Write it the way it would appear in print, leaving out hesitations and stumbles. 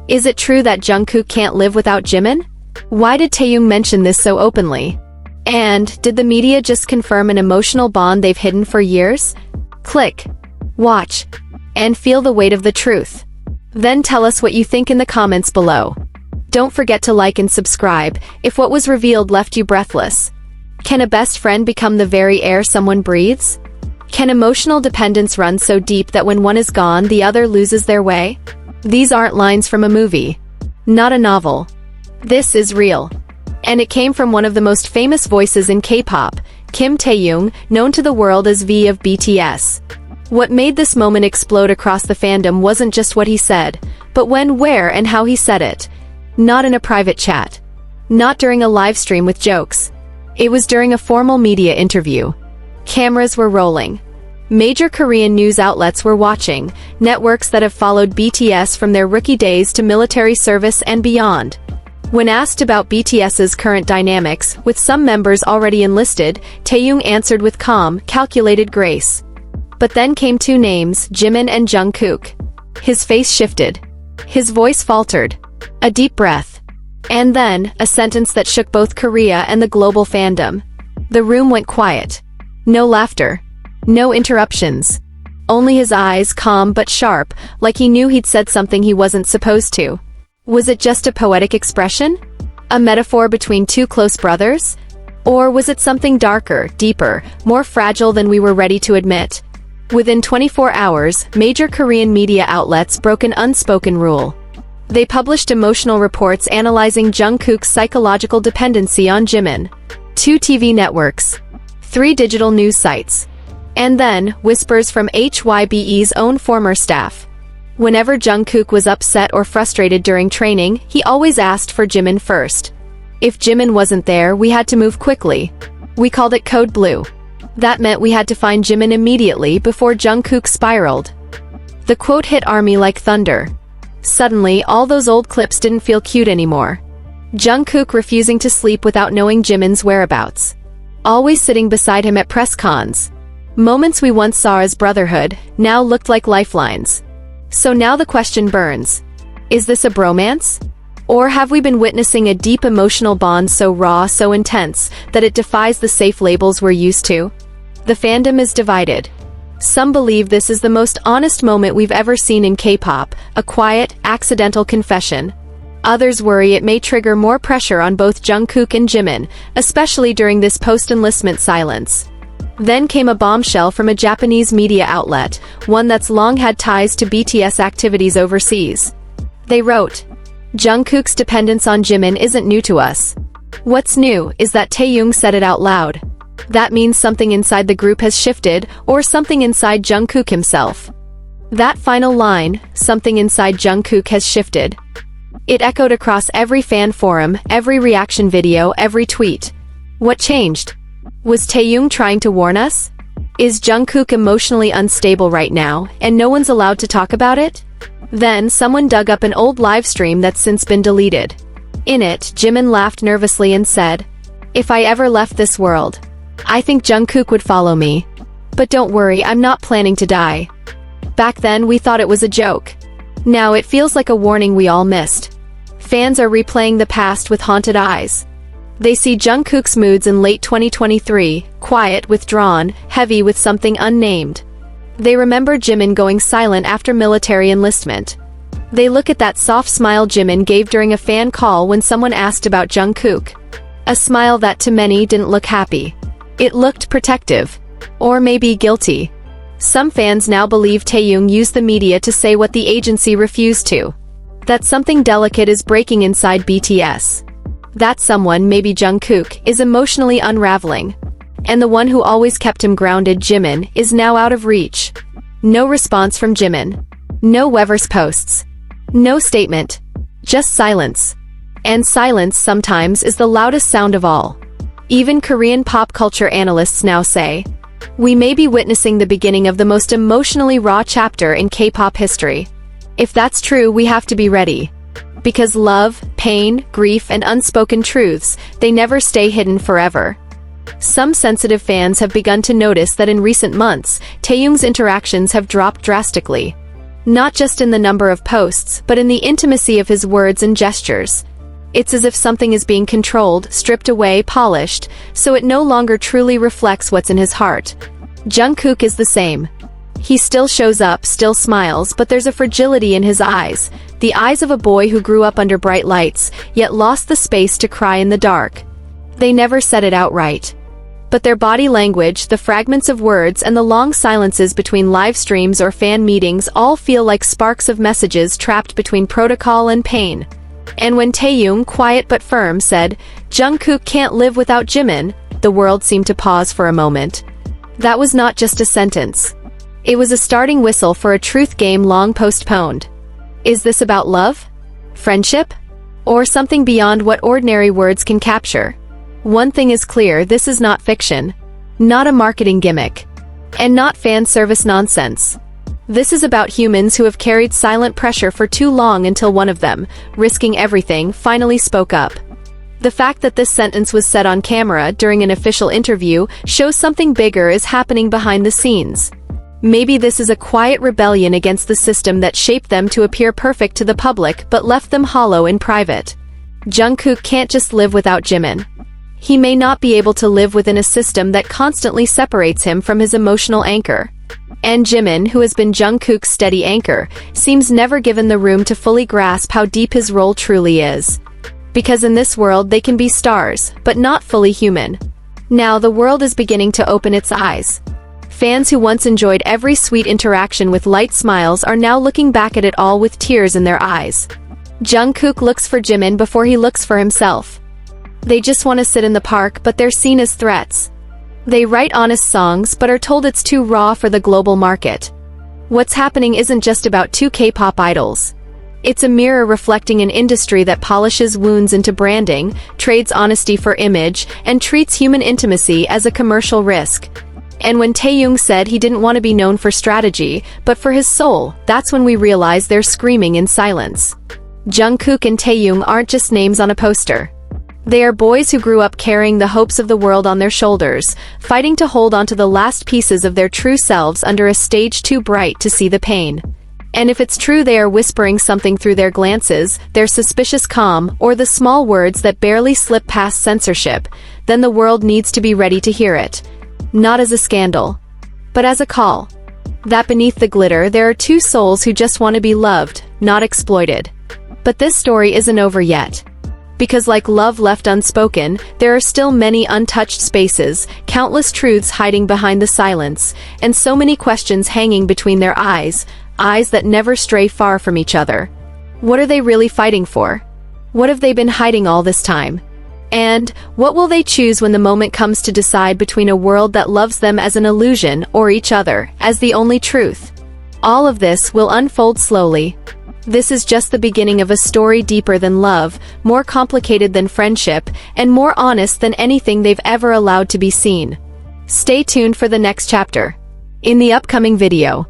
Is it true that Jungkook can't live without Jimin? Why did Taehyung mention this so openly? And did the media just confirm an emotional bond they've hidden for years? Click, watch, and feel the weight of the truth. Then tell us what you think in the comments below. Don't forget to like and subscribe if what was revealed left you breathless. Can a best friend become the very air someone breathes? Can emotional dependence run so deep that when one is gone, the other loses their way? These aren't lines from a movie. Not a novel. This is real. And it came from one of the most famous voices in K-pop, Kim Taehyung, known to the world as V of BTS. What made this moment explode across the fandom wasn't just what he said, but when, where, and how he said it. Not in a private chat. Not during a live stream with jokes. It was during a formal media interview. Cameras were rolling. Major Korean news outlets were watching, networks that have followed BTS from their rookie days to military service and beyond. When asked about BTS's current dynamics, with some members already enlisted, Taehyung answered with calm, calculated grace. But then came two names, Jimin and Jungkook. His face shifted. His voice faltered. A deep breath. And then, a sentence that shook both Korea and the global fandom. The room went quiet. No laughter. No interruptions. Only his eyes, calm but sharp, like he knew he'd said something he wasn't supposed to. Was it just a poetic expression? A metaphor between two close brothers? Or was it something darker, deeper, more fragile than we were ready to admit? Within 24 hours, major Korean media outlets broke an unspoken rule. They published emotional reports analyzing Jungkook's psychological dependency on Jimin. 2 TV networks. 3 digital news sites. And then, whispers from HYBE's own former staff. Whenever Jungkook was upset or frustrated during training, he always asked for Jimin first. If Jimin wasn't there, we had to move quickly. We called it Code Blue. That meant we had to find Jimin immediately before Jungkook spiraled. The quote hit ARMY like thunder. Suddenly, all those old clips didn't feel cute anymore. Jungkook refusing to sleep without knowing Jimin's whereabouts. Always sitting beside him at press cons. Moments we once saw as brotherhood, now looked like lifelines. So now the question burns. Is this a bromance? Or have we been witnessing a deep emotional bond so raw, so intense, that it defies the safe labels we're used to? The fandom is divided. Some believe this is the most honest moment we've ever seen in K-pop, a quiet, accidental confession. Others worry it may trigger more pressure on both Jungkook and Jimin, especially during this post-enlistment silence. Then came a bombshell from a Japanese media outlet, one that's long had ties to BTS activities overseas. They wrote, "Jungkook's dependence on Jimin isn't new to us. What's new is that Taehyung said it out loud. That means something inside the group has shifted, or something inside Jungkook himself." That final line, "something inside Jungkook has shifted." It echoed across every fan forum, every reaction video, every tweet. What changed? Was Taehyung trying to warn us? Is Jungkook emotionally unstable right now, and no one's allowed to talk about it? Then someone dug up an old live stream that's since been deleted. In it, Jimin laughed nervously and said, "If I ever left this world, I think Jungkook would follow me. But don't worry, I'm not planning to die." Back then we thought it was a joke. Now it feels like a warning we all missed. Fans are replaying the past with haunted eyes. They see Jungkook's moods in late 2023, quiet, withdrawn, heavy with something unnamed. They remember Jimin going silent after military enlistment. They look at that soft smile Jimin gave during a fan call when someone asked about Jungkook. A smile that to many didn't look happy. It looked protective. Or maybe guilty. Some fans now believe Taehyung used the media to say what the agency refused to. That something delicate is breaking inside BTS. That someone, maybe Jungkook, is emotionally unraveling. And the one who always kept him grounded, Jimin, is now out of reach. No response from Jimin. No Weverse posts. No statement. Just silence. And silence sometimes is the loudest sound of all. Even Korean pop culture analysts now say, we may be witnessing the beginning of the most emotionally raw chapter in K-pop history. If that's true, we have to be ready. Because love, pain, grief, and unspoken truths, they never stay hidden forever. Some sensitive fans have begun to notice that in recent months, Taehyung's interactions have dropped drastically. Not just in the number of posts, but in the intimacy of his words and gestures. It's as if something is being controlled, stripped away, polished, so it no longer truly reflects what's in his heart. Jungkook is the same. He still shows up, still smiles, but there's a fragility in his eyes, the eyes of a boy who grew up under bright lights, yet lost the space to cry in the dark. They never said it outright. But their body language, the fragments of words, and the long silences between live streams or fan meetings all feel like sparks of messages trapped between protocol and pain. And when Taehyung, quiet but firm, said, "Jungkook can't live without Jimin," the world seemed to pause for a moment. That was not just a sentence. It was a starting whistle for a truth game long postponed. Is this about love? Friendship? Or something beyond what ordinary words can capture? One thing is clear, this is not fiction. Not a marketing gimmick. And not fan service nonsense. This is about humans who have carried silent pressure for too long until one of them, risking everything, finally spoke up. The fact that this sentence was said on camera during an official interview shows something bigger is happening behind the scenes. Maybe this is a quiet rebellion against the system that shaped them to appear perfect to the public but left them hollow in private. Jungkook can't just live without Jimin. He may not be able to live within a system that constantly separates him from his emotional anchor. And Jimin, who has been Jungkook's steady anchor, seems never given the room to fully grasp how deep his role truly is. Because in this world they can be stars, but not fully human. Now the world is beginning to open its eyes. Fans who once enjoyed every sweet interaction with light smiles are now looking back at it all with tears in their eyes. Jungkook looks for Jimin before he looks for himself. They just want to sit in the park, but they're seen as threats. They write honest songs, but are told it's too raw for the global market. What's happening isn't just about two K-pop idols. It's a mirror reflecting an industry that polishes wounds into branding, trades honesty for image, and treats human intimacy as a commercial risk. And when Taehyung said he didn't want to be known for strategy, but for his soul, that's when we realize they're screaming in silence. Jungkook and Taehyung aren't just names on a poster. They are boys who grew up carrying the hopes of the world on their shoulders, fighting to hold onto the last pieces of their true selves under a stage too bright to see the pain. And if it's true they are whispering something through their glances, their suspicious calm, or the small words that barely slip past censorship, then the world needs to be ready to hear it. Not as a scandal, but as a call. That beneath the glitter there are two souls who just want to be loved, not exploited. But this story isn't over yet. Because like love left unspoken, there are still many untouched spaces, countless truths hiding behind the silence, and so many questions hanging between their eyes that never stray far from each other. What are they really fighting for? What have they been hiding all this time? And what will they choose when the moment comes to decide between a world that loves them as an illusion or each other as the only truth? All of this will unfold slowly. This is just the beginning of a story deeper than love, more complicated than friendship, and more honest than anything they've ever allowed to be seen. Stay tuned for the next chapter. In the upcoming video,